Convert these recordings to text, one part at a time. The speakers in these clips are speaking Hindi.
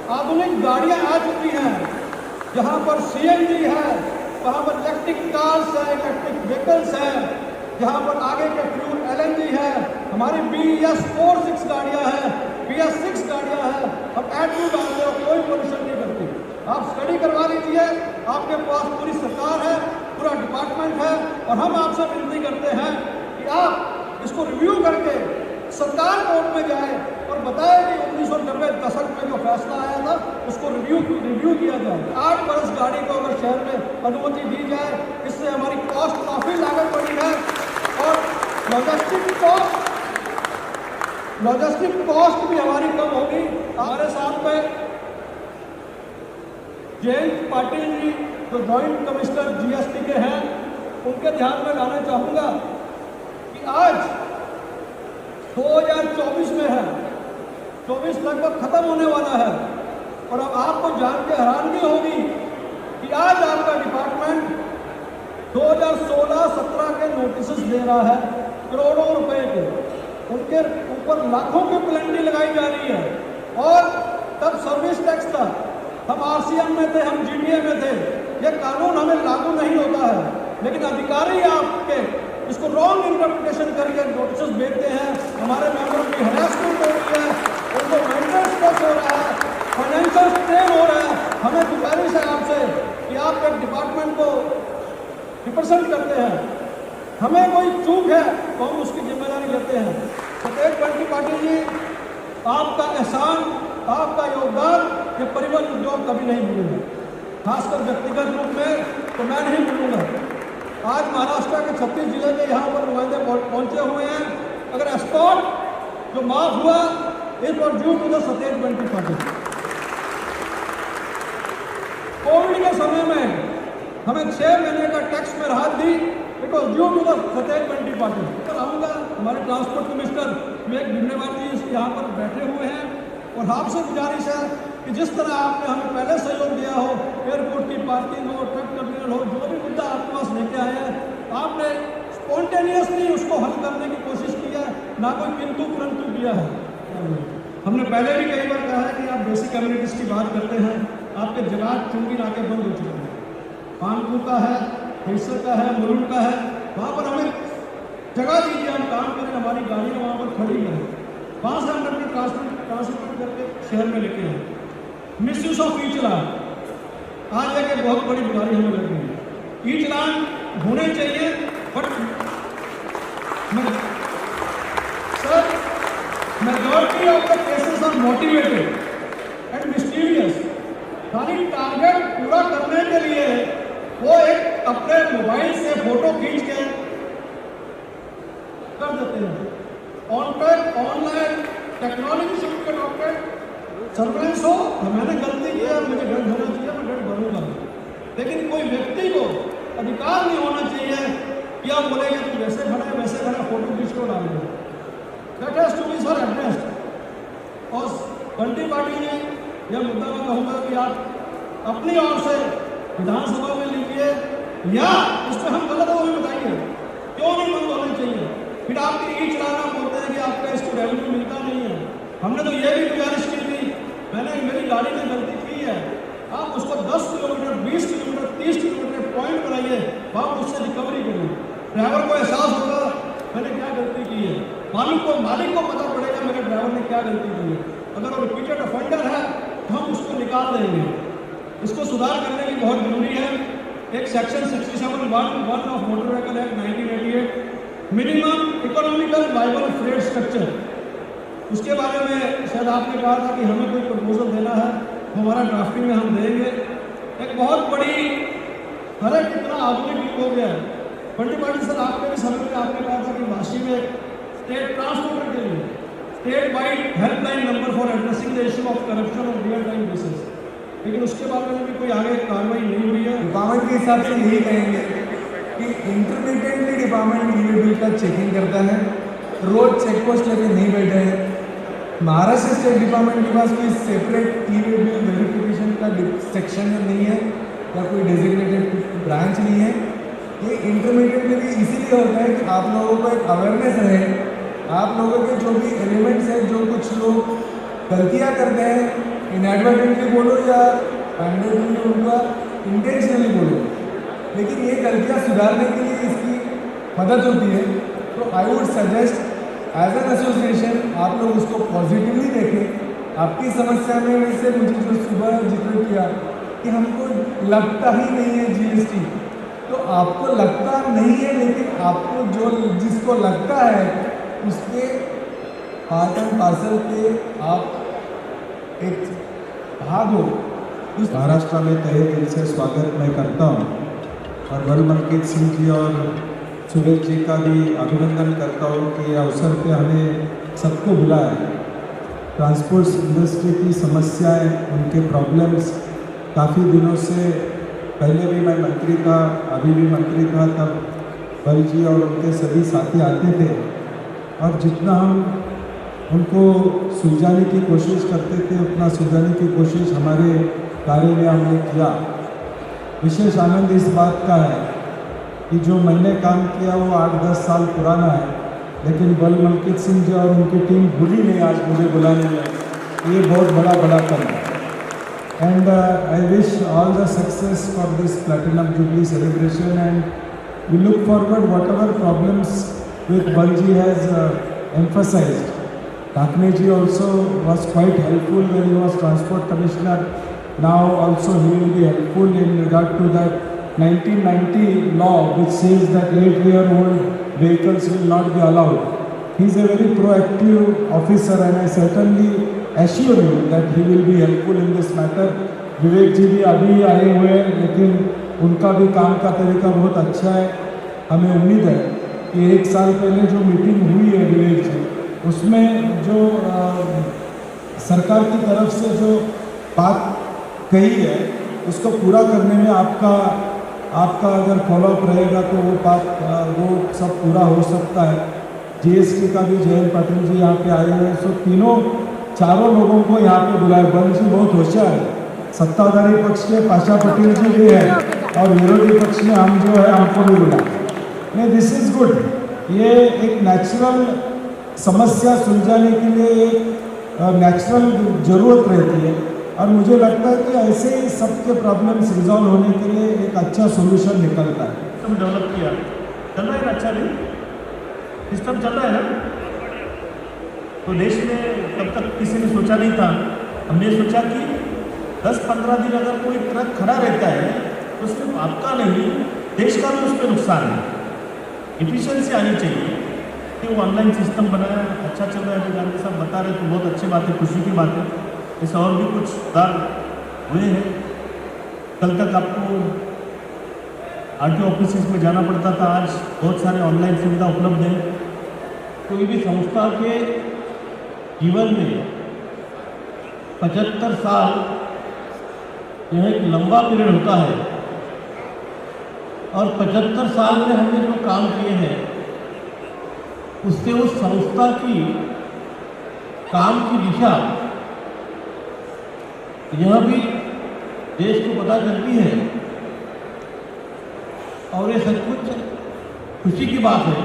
आधुनिक गाड़ियां आ चुकी हैं, जहां पर सीएनजी है, वहां पर इलेक्ट्रिक कार्स है, इलेक्ट्रिक व्हीकल्स है, जहां पर आगे के फ्यूल एलएनजी है, हमारी BS-46 गाड़ियां हैं, BS-6 गाड़ियां हैं। अब एटमी डालते हो, कोई पोल्यूशन नहीं करती। आप स्टडी करवा लीजिए, आपके पास पूरी सरकार है, पूरा डिपार्टमेंट है, और हम आपसे विनती करते हैं कि आप इसको रिव्यू करके सरकार कोर्ट में जाए और बताए कि 1990 दशक में जो फैसला आया था उसको रिव्यू किया जाए। 8 बरस गाड़ी को अगर शहर में अनुमति दी जाए, इससे हमारी कॉस्ट काफ़ी लागत बढ़ी है और लॉजिस्टिक कॉस्ट भी हमारी कम होगी। हमारे साथ में जयंत पाटिल जी जो जॉइंट कमिश्नर GST के हैं, उनके ध्यान में लाना चाहूँगा कि आज 2024 में है, 24 लगभग खत्म होने वाला है, और अब आपको जान के हैरानगी होगी कि आज आपका डिपार्टमेंट 2016-17 के नोटिस दे रहा है करोड़ों रुपए के, उनके ऊपर लाखों की पेनल्टी लगाई जा रही है। और तब सर्विस टैक्स था, हम RCM में थे, हम GDA में थे, ये कानून हमें लागू नहीं होता है, लेकिन अधिकारी आपके इसको रॉन्ग इंटरप्रिटेशन करके नोटिस भेजते हैं। हमारे मेंबर की हरासमेंट हो रही है, उनको मेंटल स्ट्रेस हो रहा है, फाइनेंशियल स्ट्रेन हो रहा है। हमें गुजारिश है आपसे कि आप एक डिपार्टमेंट को रिप्रेजेंट करते हैं, हमें कोई चूक है तो हम उसकी जिम्मेदारी लेते हैं। सतेज बंटी पाटिल जी, आपका एहसान, आपका योगदान ये परिवहन उद्योग कभी नहीं भूलूंगा, खासकर व्यक्तिगत रूप में तो मैं नहीं भूलूंगा। आज महाराष्ट्र के 36 जिले के यहाँ पर नुमाइंदे पहुंचे हुए हैं। अगर एस्कॉर्ट जो माफ हुआ, it was due to the Satej Bunty Patil. Covid के समय में हमें 6 महीने का टैक्स में राहत दी, it was due to the Satej Bunty Patil. तो आऊँगा हमारे ट्रांसपोर्ट कमिश्नर विवेक भिंडेवाल जी यहाँ पर बैठे हुए हैं, और आपसे गुजारिश है कि जिस तरह आपने हमें पहले सहयोग दिया हो, एयरपोर्ट की पार्किंग हो, ट्रक टर्मिनल हो, जो भी मुद्दा आपके पास लेके आए हैं, आपने स्पॉन्टेनियसली उसको हल करने की कोशिश की है, ना कोई किंतु परंतु किया है। हमने पहले भी कई बार कहा है कि आप बेसिक कम्युनिटीज़ की बात करते हैं, आपके जगात चुंगी नाके बंद हो चुके हैं, कानपुर का है, हिस्सर का है, मुरुड का है, वहाँ पर हमें जगह दीजिए, हम काम करें, हमारी गाड़ियाँ वहाँ पर खड़ी हैं, वहाँ से हम अपने ट्रांसपोर्ट करके शहर में लेके हैं। मिसयूज ऑफ ई चलान आज एक बहुत बड़ी बीमारी हमें लग गई है। ई चलान होने चाहिए, but sir majority of the cases are motivated and mysterious. खाली टारगेट पूरा करने के लिए वो एक अपने मोबाइल से फोटो खींच के कर देते हैं। ऑनलाइन टेक्नोलॉजी से उनके डॉक्टर सर्वेलेंस हो, मैंने गलती की है, मुझे डर होना चाहिए, मैं डर भरूंगा, लेकिन कोई व्यक्ति को अधिकार नहीं होना चाहिए कि आप बोलेंगे कि वैसे खड़ा फोटो खींच को डाल दो। That has to be sir addressed. और बंटी पाटिल जी, यह मुद्दा मैं कहूँगा कि आप अपनी ओर से विधानसभा में लीजिए, या इस पर हम गलत हो हमें बताइए क्यों नहीं बंद होने चाहिए। फिर आपकी ई चलाना बोलते हैं कि आपका इसको रेवेन्यू मिलता नहीं है। हमने तो ये भी गुजारिश की थी, मेरी गाड़ी ने गलती की है, आप उसको 10 किलोमीटर, 20 किलोमीटर, 30 किलोमीटर पॉइंट बनाइए, आप उससे रिकवरी करिए। ड्राइवर को एहसास होगा मैंने क्या गलती की है, मालिक को पता पड़ेगा मेरे ड्राइवर ने क्या गलती की है। अगर वो रिपीटेड ऑफेंडर है तो हम उसको निकाल देंगे। इसको सुधार करने की बहुत जरूरी है। एक section 67(1) of motor vehicle act 1988, minimum economical viable freight structure, उसके बारे में शायद आपने कहा था कि हमें कोई प्रपोजल देना है, हमारा ड्राफ्टिंग में हम देंगे। एक बहुत बड़ी, हर एक कितना आधुनिक युग हो गया है। बंटी पाटिल सर, आपके भी समय में आपने कहा था कि वाशी में स्टेट ट्रांसपोर्टर के लिए state wide helpline number for addressing the issue of corruption on real time basis, लेकिन उसके बारे में भी कोई आगे कार्रवाई नहीं हुई है। डिपार्टमेंट के हिसाब से यही कहेंगे कि इंटरमीडिएटली डिपार्टमेंट ई-वे बिल का चेकिंग करता है, रोज चेक पोस्ट लेके नहीं बैठे हैं। महाराष्ट्र स्टेट डिपार्टमेंट के पास कोई सेपरेट ई-वे बिल वेरिफिकेशन का सेक्शन नहीं है या कोई डेजिग्नेटेड ब्रांच नहीं है। ये इंटरमीडिएट में भी इसीलिए होता है कि आप लोगों को एक अवेयरनेस रहे, आप लोगों के जो भी एलिमेंट्स हैं, जो कुछ लोग गलतियाँ करते हैं इनएडवर्टेंटली बोलो या मैंडेटली उनका इंटेंशनली बोलो, लेकिन ये गलतियाँ सुधारने के लिए इसकी मदद होती है। तो I would suggest as an association आप लोग उसको पॉजिटिवली देखें। आपकी समस्या में वैसे मुझे जो सुबह जिक्र किया कि हमको लगता ही नहीं है जीएसटी, तो आपको लगता नहीं है, लेकिन आपको जो जिसको लगता है उसके पार्ट एंड पार्सल के आप एक भाग हो। उस महाराष्ट्र में तहे दिल से स्वागत मैं करता हूँ और वल मनकीत सिंह जी और सुरेश जी का भी अभिनंदन करता हूँ कि ये अवसर पे हमें सबको बुलाया है। ट्रांसपोर्ट इंडस्ट्री की समस्याएं, उनके प्रॉब्लम्स काफ़ी दिनों से, पहले भी मैं मंत्री था, अभी भी मंत्री था, तब बल जी और उनके सभी साथी आते थे और जितना हम उनको सुलझाने की कोशिश करते थे उतना सुलझाने की कोशिश हमारे कार्य में हमने किया। विशेष आनंद इस बात का है कि जो मैंने काम किया वो 8-10 साल पुराना है, लेकिन बल मनकीत सिंह जी और उनकी टीम भूली नहीं आज मुझे बुलाने में। ये बहुत बड़ा कम है। And I wish all the success for this platinum jubilee celebration and we look forward whatever problems with Bal ji has emphasized. Takne ji also was quite helpful when he was Transport Commissioner. Now also he will be helpful in regard to that 1990 law which says that 8-year-old vehicles will not be allowed. He is a very proactive officer and I certainly assure you that he will be helpful in this matter. विवेक जी भी अभी आए हुए हैं, लेकिन उनका भी काम का तरीका बहुत अच्छा है। हमें उम्मीद है कि 1 साल पहले जो मीटिंग हुई है विवेक जी, उसमें जो सरकार की तरफ से जो बात कही है उसको पूरा करने में आपका अगर फॉलोअप रहेगा तो वो बात वो सब पूरा हो सकता है। जीएसटी का भी जयंत पाटिल जी यहाँ पे आए हुए हैं, सो चारों लोगों को यहाँ पे बुलाए। बल जी बहुत होशियार है, सत्ताधारी पक्ष के पाशा पटेल जी भी है और विरोधी पक्ष में हम जो है हमको भी बुलाए। नहीं, दिस इज गुड। ये एक नेचुरल समस्या सुलझाने के लिए एक नेचुरल ज़रूरत रहती है और मुझे लगता है कि ऐसे ही सबके प्रॉब्लम्स रिजॉल्व होने के लिए एक अच्छा सॉल्यूशन निकलता है। सिस्टम डेवलप किया, चल रहा है ना? अच्छा नहीं सिस्टम चल रहा है ना? तो देश में तब तक किसी ने सोचा नहीं था। हमने सोचा कि 10-15 दिन अगर कोई ट्रक खड़ा रहता है तो सिर्फ आपका नहीं, देश का भी उस पर नुकसान है। इफिशियंसी आनी चाहिए कि वो ऑनलाइन सिस्टम बनाया, अच्छा चल रहा है। अभी गांधी साहब बता रहे तो बहुत अच्छी बात है, खुशी की बात है। इससे और भी कुछ सुधार हुए हैं। कल तक आपको आरटीओ ऑफिस में जाना पड़ता था, आज बहुत सारे ऑनलाइन सुविधा उपलब्ध है। कोई भी संस्था के जीवन में 75 साल यह एक लंबा पीरियड होता है और 75 साल में हमने जो काम किए हैं उससे उस संस्था की काम की दिशा यह भी देश को पता चलती है। और ये सचमुच खुशी की बात है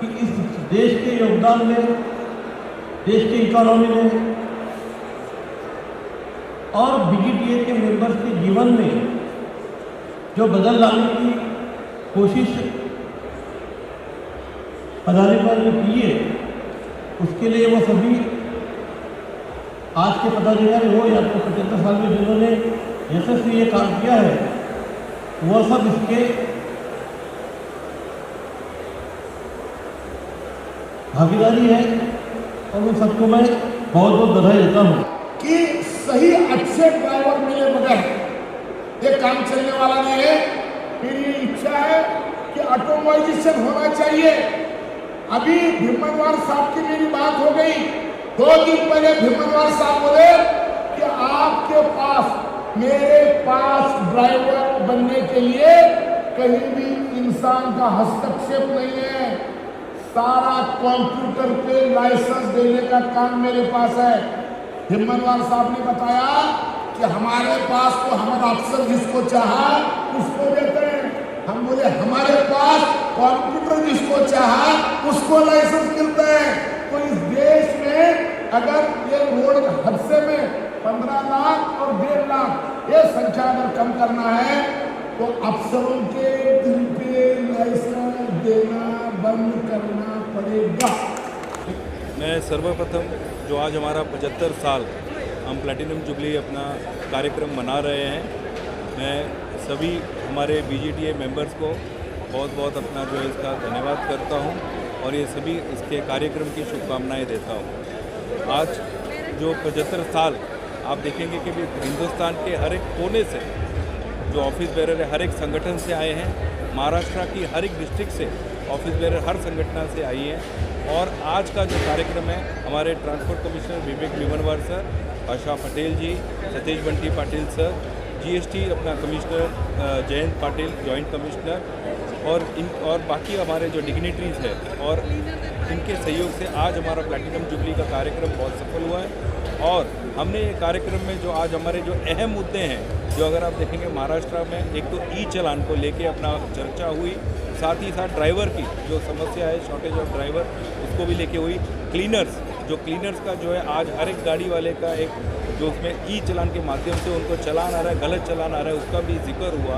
कि इस देश के योगदान में, देश की इकोनॉमी में और बीजीटीए के मेंबर्स के जीवन में जो बदल लाने की कोशिश पदाधिकारी ने की है, उसके लिए वो सभी आज के पदाधिकारी हो या तो 75 साल में जिन्होंने यशस्वी ये काम किया है, वह सब इसके भागीदारी है और उन सबको मैं बहुत बहुत बधाई देता हूँ कि सही अच्छे ड्राइवर मिले बगैर ये काम चलने वाला नहीं है। मेरी इच्छा है कि ऑटोमाइजेशन होना चाहिए। अभी भीमनवार साहब की मेरी बात हो गई, 2 दिन पहले भीमनवार साहब बोले कि आपके पास, मेरे पास ड्राइवर बनने के लिए कहीं भी इंसान का हस्तक्षेप नहीं है, सारा कंप्यूटर पे लाइसेंस देने का काम मेरे पास है। हिम्मतवार साहब ने बताया कि हमारे पास तो हमारा अफसर जिसको चाहा उसको देते हैं। हम बोले हमारे पास कंप्यूटर जिसको चाहा उसको लाइसेंस मिलता है। तो इस देश में अगर ये रोड हादसे में 15 लाख और 1.5 लाख ये संख्या अगर कम करना है तो अफसरों के दिल पे लाइसेंस देना बंद करना पड़ेगा। मैं सर्वप्रथम जो आज हमारा 75 साल हम प्लैटिनम जुबली अपना कार्यक्रम मना रहे हैं, मैं सभी हमारे BGTA मेंबर्स को बहुत बहुत अपना जो है इसका धन्यवाद करता हूं और ये सभी इसके कार्यक्रम की शुभकामनाएं देता हूं। आज जो 75 साल आप देखेंगे कि भी हिंदुस्तान के हर एक कोने से जो ऑफिस बेरर है हर एक संगठन से आए हैं, महाराष्ट्र की हर एक डिस्ट्रिक्ट से ऑफिस बेरर हर संगठन से आई हैं और आज का जो कार्यक्रम है हमारे transport commissioner Vivek Bhimanwar sir, आशा पटेल जी, सतीश बंटी पाटिल सर, GST अपना commissioner Jayant Patil joint commissioner और बाकी हमारे जो डिग्निटरीज है और इनके सहयोग से आज हमारा प्लैटिनम जुबली का कार्यक्रम बहुत सफल हुआ है। और हमने ये कार्यक्रम में जो आज हमारे जो अहम मुद्दे हैं, जो अगर आप देखेंगे महाराष्ट्र में एक तो चालान को लेके अपना चर्चा हुई, साथ ही साथ ड्राइवर की जो समस्या है शॉर्टेज ऑफ ड्राइवर उसको भी लेके हुई, क्लीनर्स का जो है आज हर एक गाड़ी वाले का एक जो उसमें चालान के माध्यम से उनको चलान आ रहा है, गलत चलान आ रहा है, उसका भी जिक्र हुआ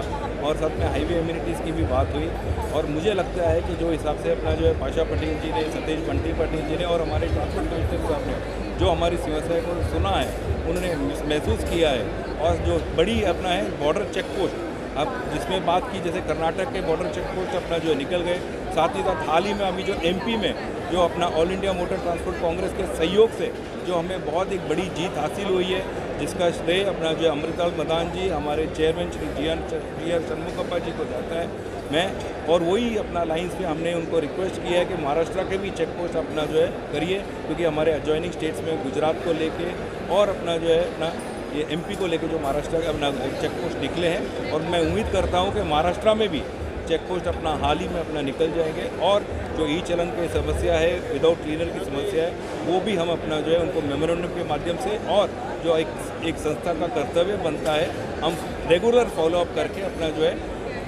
और साथ में हाईवे एम्यूनिटीज़ की भी बात हुई। और मुझे लगता है कि जो हिसाब से अपना जो है आशा पटेल जी ने, सतीश बंटी पाटिल जी ने और हमारे ट्रांसपोर्ट कमिश्नर साहब ने जो हमारी समस्या को सुना है, उन्होंने महसूस किया है और जो बड़ी अपना है बॉर्डर चेक पोस्ट अब जिसमें बात की, जैसे कर्नाटक के बॉर्डर चेक पोस्ट अपना जो है निकल गए, साथ ही साथ हाल ही में अभी जो MP में जो अपना all India motor transport Congress के सहयोग से जो हमें बहुत एक बड़ी जीत हासिल हुई है, जिसका श्रेय अपना जो अमृताल मदान जी, हमारे चेयरमैन श्री GR षणमुखप्पा जी को जाता है। मैं और वही अपना लाइन्स में हमने उनको रिक्वेस्ट किया है कि महाराष्ट्र के भी चेक पोस्ट अपना जो है करिए, क्योंकि हमारे एडजॉइनिंग स्टेट्स में गुजरात को लेके और अपना जो है अपना ये MP को लेके जो महाराष्ट्र के अपना चेक पोस्ट निकले हैं और मैं उम्मीद करता हूँ कि महाराष्ट्र में भी चेक पोस्ट अपना हाल ही में अपना निकल जाएंगे और जो चलन की समस्या है, विदाउट क्लीनर की समस्या है, वो भी हम अपना जो है उनको मेमोरेंडम के माध्यम से और जो एक संस्था का कर्तव्य बनता है, हम रेगुलर फॉलोअप करके अपना जो है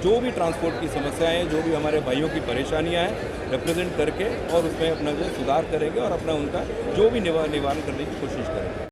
जो भी ट्रांसपोर्ट की समस्याएं हैं, जो भी हमारे भाइयों की परेशानियां हैं, रिप्रेजेंट करके और उसमें अपना जो है सुधार करेंगे और अपना उनका जो भी निवारण करने की कोशिश करेंगे।